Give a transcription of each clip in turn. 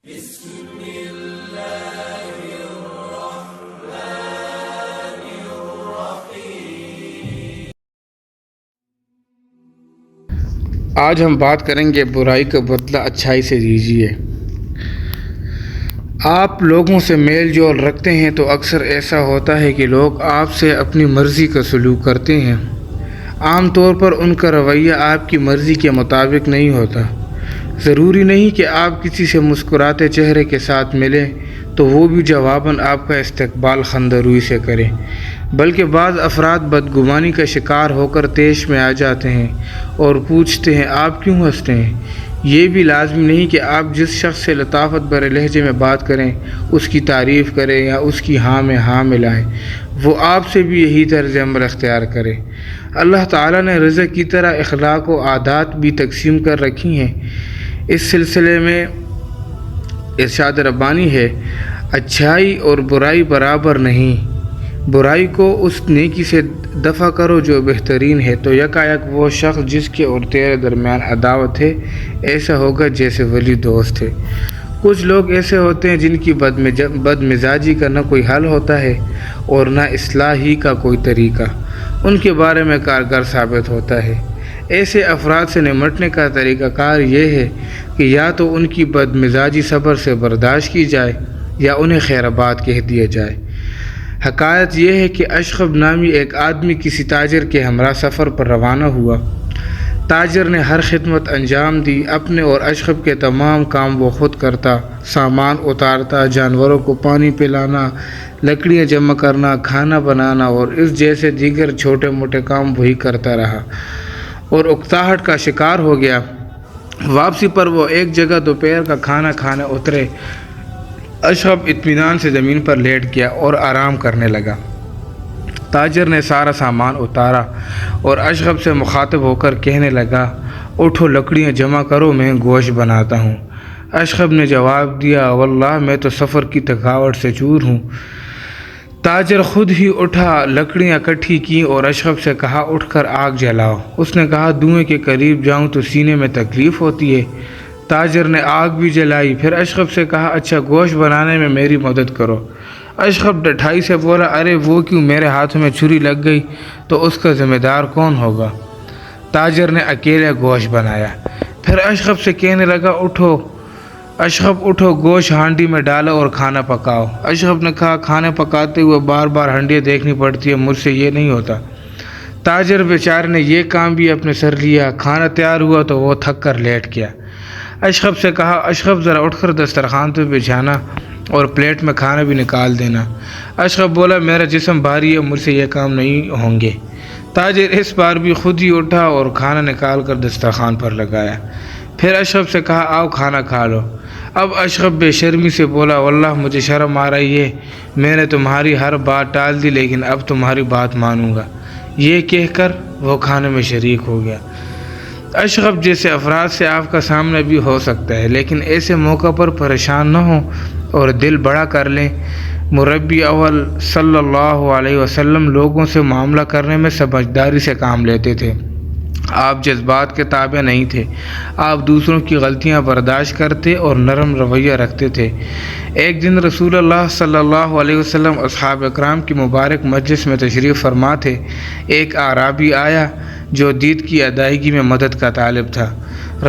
بسم اللہ الرحمن الرحیم۔ آج ہم بات کریں گے برائی کا بدلہ اچھائی سے دیجیے۔ آپ لوگوں سے میل جول رکھتے ہیں تو اکثر ایسا ہوتا ہے کہ لوگ آپ سے اپنی مرضی کا سلوک کرتے ہیں۔ عام طور پر ان کا رویہ آپ کی مرضی کے مطابق نہیں ہوتا۔ ضروری نہیں کہ آپ کسی سے مسکراتے چہرے کے ساتھ ملیں تو وہ بھی جواباً آپ کا استقبال خندہ روئی سے کریں، بلکہ بعض افراد بدگمانی کا شکار ہو کر طیش میں آ جاتے ہیں اور پوچھتے ہیں آپ کیوں ہنستے ہیں۔ یہ بھی لازمی نہیں کہ آپ جس شخص سے لطافت بھرے لہجے میں بات کریں، اس کی تعریف کریں یا اس کی ہاں میں ہاں ملائیں، وہ آپ سے بھی یہی طرز عمل اختیار کرے۔ اللہ تعالیٰ نے رزق کی طرح اخلاق و عادات بھی تقسیم کر رکھی ہیں۔ اس سلسلے میں ارشاد ربانی ہے، اچھائی اور برائی برابر نہیں، برائی کو اس نیکی سے دفع کرو جو بہترین ہے، تو یکایک وہ شخص جس کے اور تیرے درمیان عداوت ہے ایسا ہوگا جیسے ولی دوست ہے۔ کچھ لوگ ایسے ہوتے ہیں جن کی بد مزاجی کا نہ کوئی حل ہوتا ہے اور نہ اصلاح ہی کا کوئی طریقہ ان کے بارے میں کارگر ثابت ہوتا ہے۔ ایسے افراد سے نمٹنے کا طریقہ کار یہ ہے کہ یا تو ان کی بد مزاجی صبر سے برداشت کی جائے یا انہیں خیر آباد کہہ دیا جائے۔ حقیقت یہ ہے کہ اشخب نامی ایک آدمی کسی تاجر کے ہمراہ سفر پر روانہ ہوا۔ تاجر نے ہر خدمت انجام دی، اپنے اور اشخب کے تمام کام وہ خود کرتا، سامان اتارتا، جانوروں کو پانی پلانا، لکڑیاں جمع کرنا، کھانا بنانا اور اس جیسے دیگر چھوٹے موٹے کام وہی کرتا رہا اور اکتاہٹ کا شکار ہو گیا۔ واپسی پر وہ ایک جگہ دوپہر کا کھانا کھانے اترے۔ اشخب اطمینان سے زمین پر لیٹ گیا اور آرام کرنے لگا۔ تاجر نے سارا سامان اتارا اور اشخب سے مخاطب ہو کر کہنے لگا، اٹھو لکڑیاں جمع کرو، میں گوشت بناتا ہوں۔ اشخب نے جواب دیا، واللہ میں تو سفر کی تھکاوٹ سے چور ہوں۔ تاجر خود ہی اٹھا، لکڑیاں اکٹھی کیں اور اشخب سے کہا اٹھ کر آگ جلاؤ۔ اس نے کہا دھوئیں کے قریب جاؤں تو سینے میں تکلیف ہوتی ہے۔ تاجر نے آگ بھی جلائی، پھر اشخب سے کہا اچھا گوشت بنانے میں میری مدد کرو۔ اشخب ڈٹھائی سے بولا، ارے وہ کیوں، میرے ہاتھ میں چھری لگ گئی تو اس کا ذمہ دار کون ہوگا؟ تاجر نے اکیلے گوشت بنایا۔ پھر اشخب سے کہنے لگا اٹھو گوشت ہانڈی میں ڈالو اور کھانا پکاؤ۔ اشخب نے کہا کھانے پکاتے ہوئے بار بار ہانڈیاں دیکھنی پڑتی ہے، مجھ سے یہ نہیں ہوتا۔ تاجر بیچارے نے یہ کام بھی اپنے سر لیا۔ کھانا تیار ہوا تو وہ تھک کر لیٹ گیا۔ اشخب سے کہا اشخب ذرا اٹھ کر دسترخوان پہ بچھانا اور پلیٹ میں کھانا بھی نکال دینا۔ اشخب بولا میرا جسم بھاری ہے، مجھ سے یہ کام نہیں ہوں گے۔ تاجر اس بار بھی خود ہی اٹھا اور کھانا نکال کر دسترخوان پر لگایا۔ پھر اشخب سے کہا آؤ کھانا کھا لو۔ اب اشخب بے شرمی سے بولا واللہ مجھے شرم آ رہی ہے، میں نے تمہاری ہر بات ٹال دی لیکن اب تمہاری بات مانوں گا۔ یہ کہہ کر وہ کھانے میں شریک ہو گیا۔ اشخب جیسے افراد سے آپ کا سامنا بھی ہو سکتا ہے، لیکن ایسے موقع پر پریشان نہ ہوں اور دل بڑا کر لیں۔ مربی اول صلی اللہ علیہ وسلم لوگوں سے معاملہ کرنے میں سمجھداری سے کام لیتے تھے۔ آپ جذبات کے تابع نہیں تھے، آپ دوسروں کی غلطیاں برداشت کرتے اور نرم رویہ رکھتے تھے۔ ایک دن رسول اللہ صلی اللہ علیہ وسلم اصحاب اکرام کی مبارک مجلس میں تشریف فرما تھے۔ ایک اعرابی آیا جو دید کی ادائیگی میں مدد کا طالب تھا۔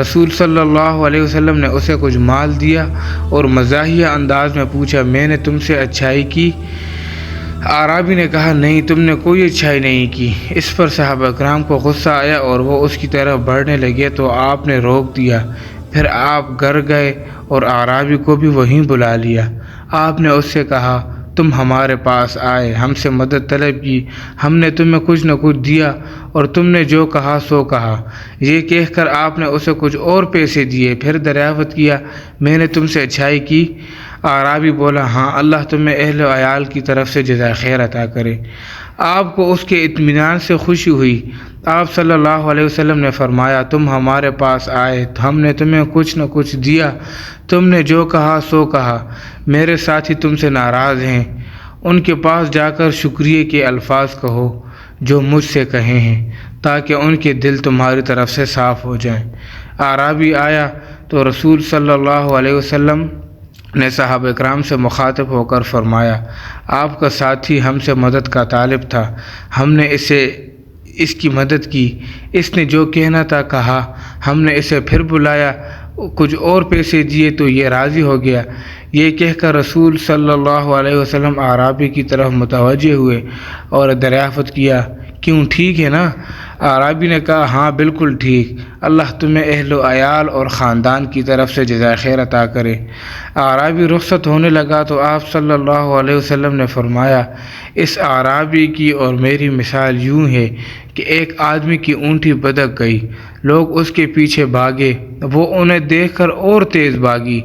رسول صلی اللہ علیہ وسلم نے اسے کچھ مال دیا اور مزاحیہ انداز میں پوچھا میں نے تم سے اچھائی کی؟ اعرابی نے کہا نہیں، تم نے کوئی اچھائی نہیں کی۔ اس پر صحابہ کرام کو غصہ آیا اور وہ اس کی طرف بڑھنے لگے تو آپ نے روک دیا۔ پھر آپ گھر گئے اور اعرابی کو بھی وہیں بلا لیا۔ آپ نے اس سے کہا تم ہمارے پاس آئے، ہم سے مدد طلب کی، ہم نے تمہیں کچھ نہ کچھ دیا اور تم نے جو کہا سو کہا۔ یہ کہہ کر آپ نے اسے کچھ اور پیسے دیے، پھر دریافت کیا میں نے تم سے اچھائی کی؟ اعرابی بولا ہاں، اللہ تمہیں اہل و عیال کی طرف سے جزائے خیر عطا کرے۔ آپ کو اس کے اطمینان سے خوشی ہوئی۔ آپ صلی اللہ علیہ وسلم نے فرمایا تم ہمارے پاس آئے، ہم نے تمہیں کچھ نہ کچھ دیا، تم نے جو کہا سو کہا۔ میرے ساتھی تم سے ناراض ہیں، ان کے پاس جا کر شکریہ کے الفاظ کہو جو مجھ سے کہے ہیں تاکہ ان کے دل تمہاری طرف سے صاف ہو جائیں۔ اعرابی آیا تو رسول صلی اللہ علیہ وسلم نے صحابہ کرام سے مخاطب ہو کر فرمایا، آپ کا ساتھی ہم سے مدد کا طالب تھا، ہم نے اس کی مدد کی، اس نے جو کہنا تھا کہا، ہم نے اسے پھر بلایا، کچھ اور پیسے دیے تو یہ راضی ہو گیا۔ یہ کہہ کر رسول صلی اللہ علیہ وسلم اعرابی کی طرف متوجہ ہوئے اور دریافت کیا، کیوں ٹھیک ہے نا؟ اعرابی نے کہا، ہاں بالکل ٹھیک، اللہ تمہیں اہل و عیال اور خاندان کی طرف سے جزائے خیر عطا کرے۔ اعرابی رخصت ہونے لگا تو آپ صلی اللہ علیہ وسلم نے فرمایا، اس اعرابی کی اور میری مثال یوں ہے کہ ایک آدمی کی اونٹی بدک گئی، لوگ اس کے پیچھے بھاگے، وہ انہیں دیکھ کر اور تیز بھاگی۔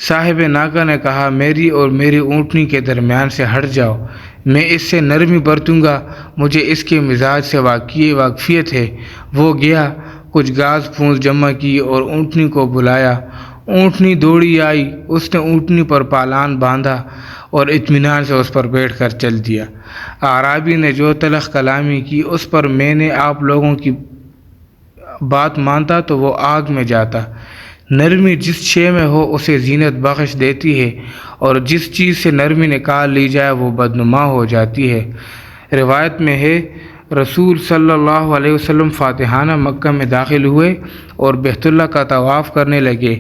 صاحب ناکہ نے کہا، میری اور میری اونٹنی کے درمیان سے ہٹ جاؤ، میں اس سے نرمی برتوں گا، مجھے اس کے مزاج سے واقفیت ہے۔ وہ گیا، کچھ گھاس پھوس جمع کی اور اونٹنی کو بلایا۔ اونٹنی دوڑی آئی، اس نے اونٹنی پر پالان باندھا اور اطمینان سے اس پر بیٹھ کر چل دیا۔ اعرابی نے جو تلخ کلامی کی، اس پر میں نے آپ لوگوں کی بات مانتا تو وہ آگ میں جاتا۔ نرمی جس شے میں ہو اسے زینت بخش دیتی ہے، اور جس چیز سے نرمی نکال لی جائے وہ بدنما ہو جاتی ہے۔ روایت میں ہے، رسول صلی اللہ علیہ وسلم فاتحانہ مکہ میں داخل ہوئے اور بیت اللہ کا طواف کرنے لگے۔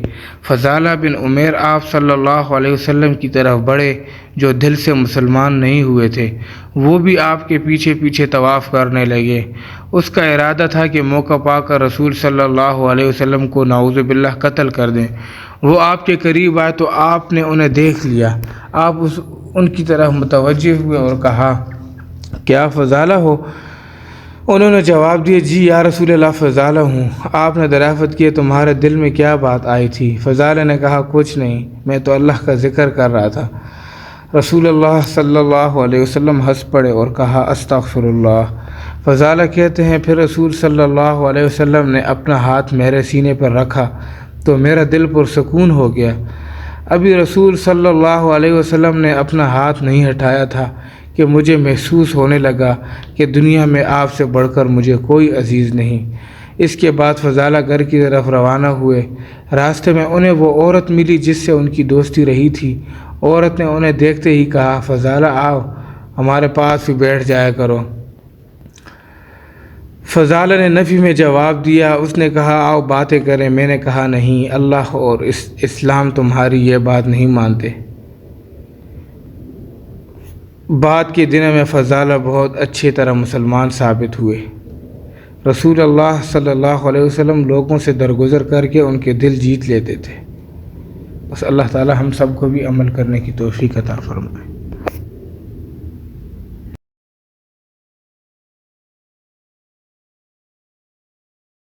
فضالہ بن عمیر آپ صلی اللہ علیہ وسلم کی طرف بڑھے جو دل سے مسلمان نہیں ہوئے تھے، وہ بھی آپ کے پیچھے پیچھے طواف کرنے لگے۔ اس کا ارادہ تھا کہ موقع پا کر رسول صلی اللہ علیہ وسلم کو نعوذ باللہ قتل کر دیں۔ وہ آپ کے قریب آئے تو آپ نے انہیں دیکھ لیا، آپ ان کی طرف متوجہ ہوئے اور کہا، کیا فضالہ ہو؟ انہوں نے جواب دیا، جی یا رسول اللہ فضالہ ہوں۔ آپ نے دریافت کی، تمہارے دل میں کیا بات آئی تھی؟ فضالہ نے کہا، کچھ نہیں، میں تو اللہ کا ذکر کر رہا تھا۔ رسول اللہ صلی اللہ علیہ وسلم ہنس پڑے اور کہا، استغفر اللہ۔ فضالہ کہتے ہیں، پھر رسول صلی اللہ علیہ وسلم نے اپنا ہاتھ میرے سینے پر رکھا تو میرا دل پرسکون ہو گیا۔ ابھی رسول صلی اللہ علیہ وسلم نے اپنا ہاتھ نہیں ہٹایا تھا کہ مجھے محسوس ہونے لگا کہ دنیا میں آپ سے بڑھ کر مجھے کوئی عزیز نہیں۔ اس کے بعد فضالہ گھر کی طرف روانہ ہوئے۔ راستے میں انہیں وہ عورت ملی جس سے ان کی دوستی رہی تھی۔ عورت نے انہیں دیکھتے ہی کہا، فضالہ آؤ، ہمارے پاس بھی بیٹھ جایا کرو۔ فضالہ نے نفی میں جواب دیا۔ اس نے کہا، آؤ باتیں کریں۔ میں نے کہا، نہیں، اللہ اور اسلام تمہاری یہ بات نہیں مانتے۔ بعد کے دنوں میں فضالہ بہت اچھی طرح مسلمان ثابت ہوئے۔ رسول اللہ صلی اللہ علیہ وسلم لوگوں سے درگزر کر کے ان کے دل جیت لیتے تھے۔ بس اللہ تعالی ہم سب کو بھی عمل کرنے کی توفیق عطا فرمائے۔